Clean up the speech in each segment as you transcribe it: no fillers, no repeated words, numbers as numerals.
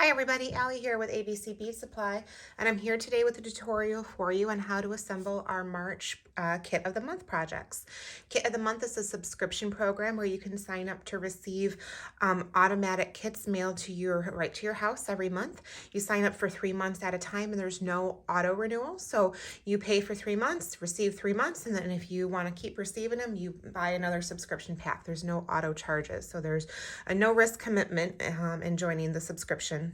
Hi everybody, Allie here with ABC Bead Supply, and I'm here today with a tutorial for you on how to assemble our March Kit of the Month projects. Kit of the Month is a subscription program where you can sign up to receive automatic kits mailed to right to your house every month. You sign up for 3 months at a time and there's no auto renewal, so you pay for 3 months, receive 3 months, and then if you want to keep receiving them, you buy another subscription pack. There's no auto charges, so there's a no risk commitment in joining the subscription.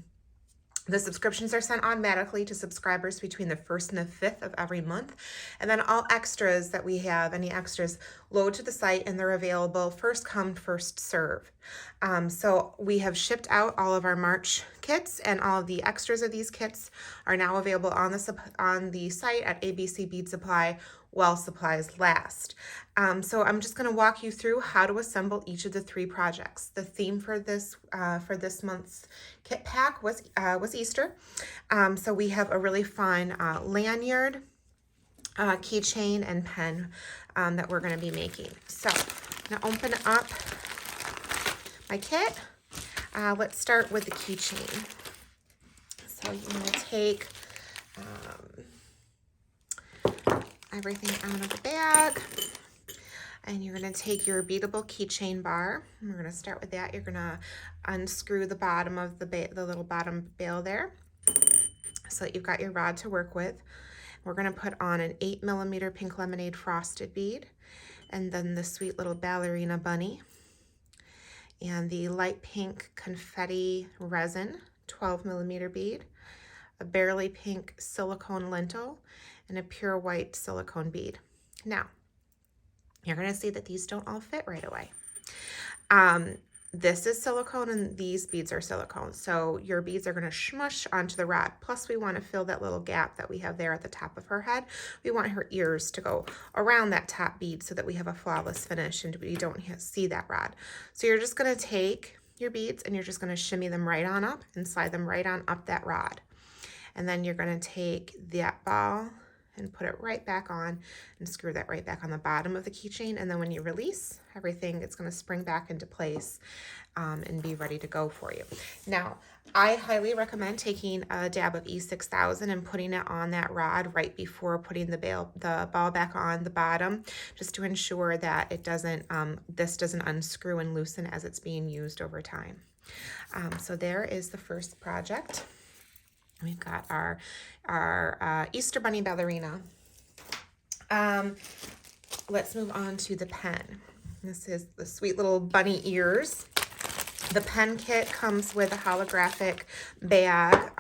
The subscriptions are sent automatically to subscribers between the 1st and the 5th of every month. And then all extras that we have, any extras, load to the site and they're available first come, first serve. So we have shipped out all of our March kits, and all of the extras of these kits are now available on the site at ABC Bead Supply while supplies last. So I'm just going to walk you through how to assemble each of the 3 projects. The theme for this month's kit pack was Easter. So we have a really fun lanyard, keychain, and pen that we're going to be making. So I'm going to open up my kit. Let's start with the keychain. So you're going to take everything out of the bag, and you're going to take your beadable keychain bar. And we're going to start with that. You're going to unscrew the bottom of the little bottom bail there so that you've got your rod to work with. We're going to put on an 8mm Pink Lemonade frosted bead, and then the sweet little ballerina bunny, and the light pink confetti resin 12mm bead, a barely pink silicone lentil, and a pure white silicone bead. Now, you're going to see that these don't all fit right away. This is silicone and these beads are silicone, so your beads are going to smush onto the rod. Plus, we want to fill that little gap that we have there at the top of her head. We want her ears to go around that top bead so that we have a flawless finish and we don't see that rod. So you're just going to take your beads and you're just going to shimmy them right on up and slide them right on up that rod. And then you're going to take that ball and put it right back on and screw that right back on the bottom of the keychain. And then when you release everything, it's going to spring back into place and be ready to go for you. Now, I highly recommend taking a dab of E6000 and putting it on that rod right before putting the ball back on the bottom, just to ensure that it doesn't, this doesn't unscrew and loosen as it's being used over time. So there is the first project. We've got our Easter Bunny ballerina. Let's move on to the pen. This is the sweet little bunny ears. The pen kit comes with a holographic bag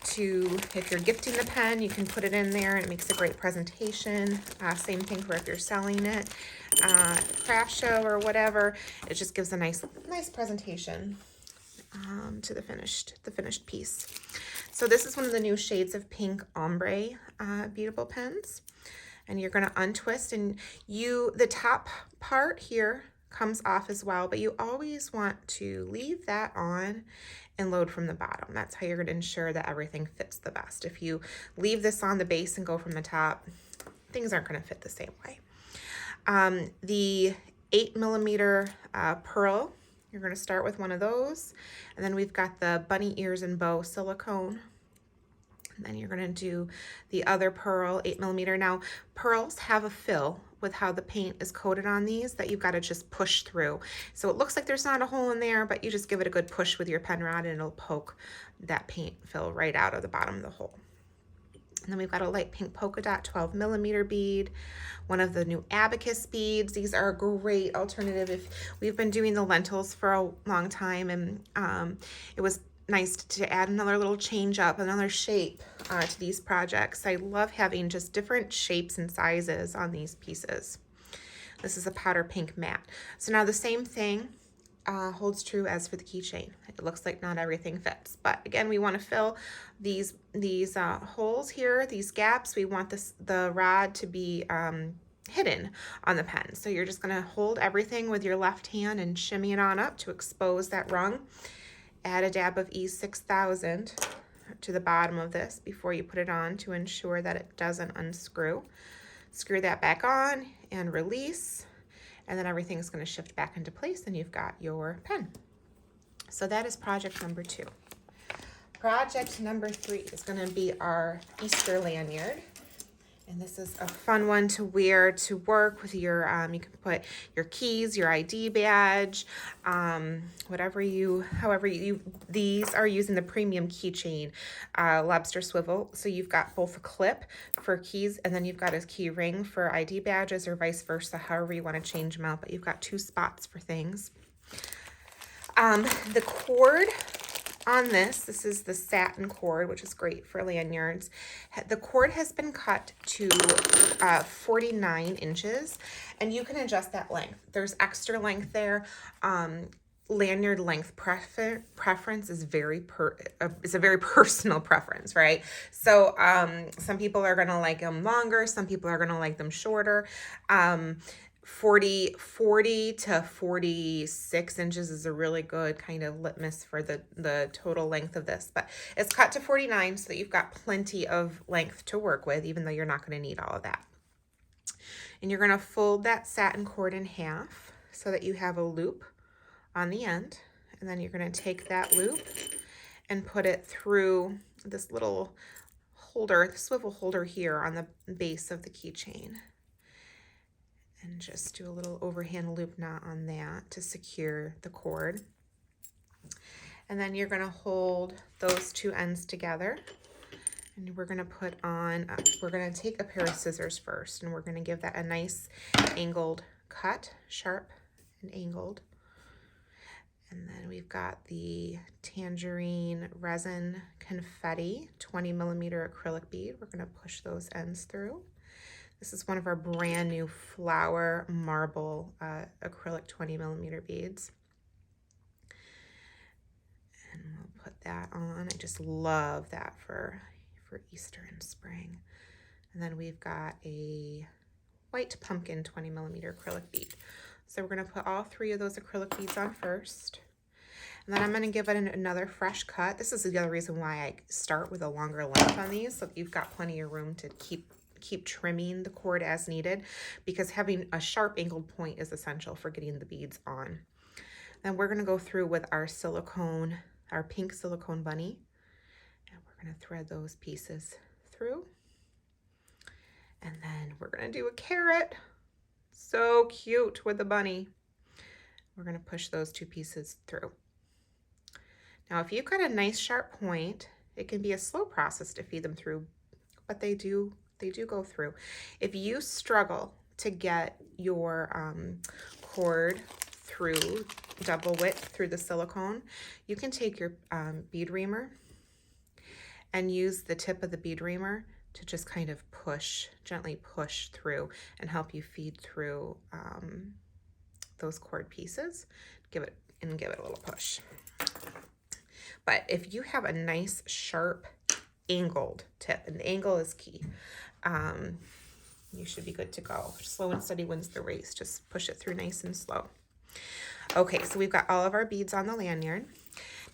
if you're gifting the pen, you can put it in there and it makes a great presentation. Same thing for if you're selling it, craft show or whatever. It just gives a nice presentation to the finished piece. So this is one of the new shades of pink ombre beadable pens, and you're going to untwist, and the top part here comes off as well, but you always want to leave that on and load from the bottom. That's how you're going to ensure that everything fits the best. If you leave this on the base and go from the top, things aren't going to fit the same way. The 8mm pearl, you're going to start with one of those, and then we've got the bunny ears and bow silicone. And then you're going to do the other pearl, 8mm. Now, pearls have a fill with how the paint is coated on these that you've got to just push through. So it looks like there's not a hole in there, but you just give it a good push with your pen rod and it'll poke that paint fill right out of the bottom of the hole. And then we've got a light pink polka dot 12mm bead, one of the new abacus beads. These are a great alternative if we've been doing the lentils for a long time, and it was nice to add another little change up, another shape to these projects. I love having just different shapes and sizes on these pieces. This is a powder pink matte. So now the same thing holds true as for the keychain. It looks like not everything fits, but again, we want to fill these holes here, these gaps. We want the rod to be hidden on the pen. So you're just going to hold everything with your left hand and shimmy it on up to expose that rung. Add a dab of E6000 to the bottom of this before you put it on to ensure that it doesn't unscrew. Screw that back on and release, and then everything's going to shift back into place and you've got your pen. So that is project number 2. Project number 3 is going to be our Easter lanyard. And this is a fun one to wear to work with your, you can put your keys, your ID badge, however you, these are using the premium keychain, lobster swivel. So you've got both a clip for keys and then you've got a key ring for ID badges or vice versa, however you want to change them out, but you've got 2 spots for things. The cord on this is the satin cord, which is great for lanyards. The cord has been cut to 49 inches, and you can adjust that length. There's extra length there. Lanyard length preference is it's a very personal preference, right? So some people are gonna like them longer, some people are gonna like them shorter. 40 to 46 inches is a really good kind of litmus for the total length of this, but it's cut to 49 so that you've got plenty of length to work with, even though you're not going to need all of that. And you're going to fold that satin cord in half so that you have a loop on the end, and then you're going to take that loop and put it through this little holder, the swivel holder here on the base of the keychain. And just do a little overhand loop knot on that to secure the cord. And then you're going to hold those 2 ends together. And we're going to put on, we're going to take a pair of scissors first, and we're going to give that a nice angled cut, sharp and angled. And then we've got the tangerine resin confetti 20 millimeter acrylic bead. We're going to push those ends through. This is one of our brand new flower marble acrylic 20 millimeter beads. And we'll put that on. I just love that for Easter and spring. And then we've got a white pumpkin 20 millimeter acrylic bead. So we're going to put all 3 of those acrylic beads on first. And then I'm going to give it another fresh cut. This is the other reason why I start with a longer length on these, so that you've got plenty of room to keep trimming the cord as needed, because having a sharp angled point is essential for getting the beads on. Then we're going to go through with our silicone, our pink silicone bunny, and we're going to thread those pieces through. And then we're going to do a carrot. So cute with the bunny. We're going to push those 2 pieces through. Now, if you've got a nice sharp point, it can be a slow process to feed them through, but they do go through. If you struggle to get your cord through double width through the silicone, you can take your bead reamer and use the tip of the bead reamer to just kind of gently push through and help you feed through those cord pieces. Give it a little push. But if you have a nice sharp angled tip, and the angle is key, you should be good to go. Slow and steady wins the race. Just push it through nice and slow. Okay, so we've got all of our beads on the lanyard.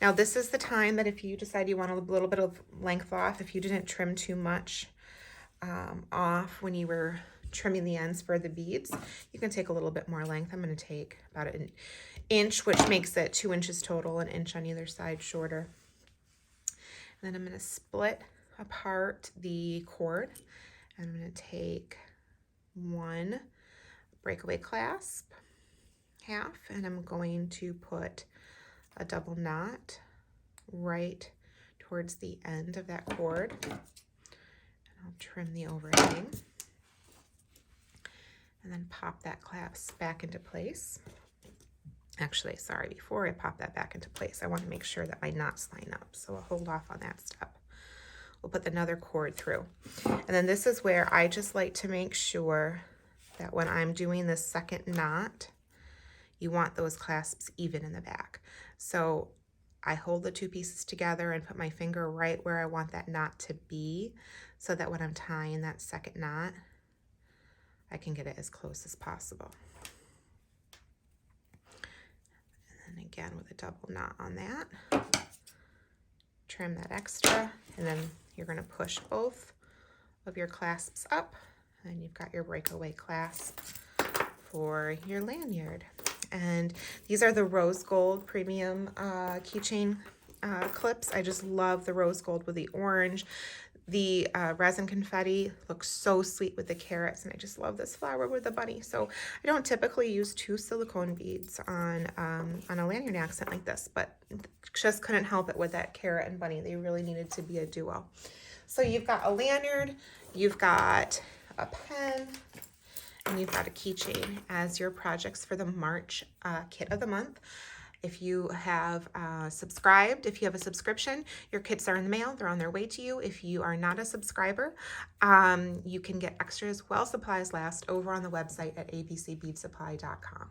Now this is the time that if you decide you want a little bit of length off, if you didn't trim too much off when you were trimming the ends for the beads, you can take a little bit more length. I'm going to take about an inch, which makes it 2 inches total, an inch on either side shorter. And then I'm going to split apart the cord, and I'm going to take 1 breakaway clasp, half, and I'm going to put a double knot right towards the end of that cord. And I'll trim the overhang and then pop that clasp back into place. Actually, sorry, before I pop that back into place, I want to make sure that my knots line up, so I'll hold off on that step. We'll put another cord through. And then this is where I just like to make sure that when I'm doing the second knot, you want those clasps even in the back. So I hold the 2 pieces together and put my finger right where I want that knot to be, so that when I'm tying that second knot, I can get it as close as possible. And then again with a double knot on that. Trim that extra, and then you're going to push both of your clasps up, and you've got your breakaway clasp for your lanyard. And these are the rose gold premium keychain clips. I just love the rose gold with the orange. The resin confetti looks so sweet with the carrots, and I just love this flower with the bunny. So I don't typically use 2 silicone beads on a lanyard accent like this, but just couldn't help it with that carrot and bunny. They really needed to be a duo. So you've got a lanyard, you've got a pen, and you've got a keychain as your projects for the March kit of the month. If you have subscribed, if you have a subscription, your kits are in the mail. They're on their way to you. If you are not a subscriber, you can get extras while supplies last over on the website at abcbeadsupply.com.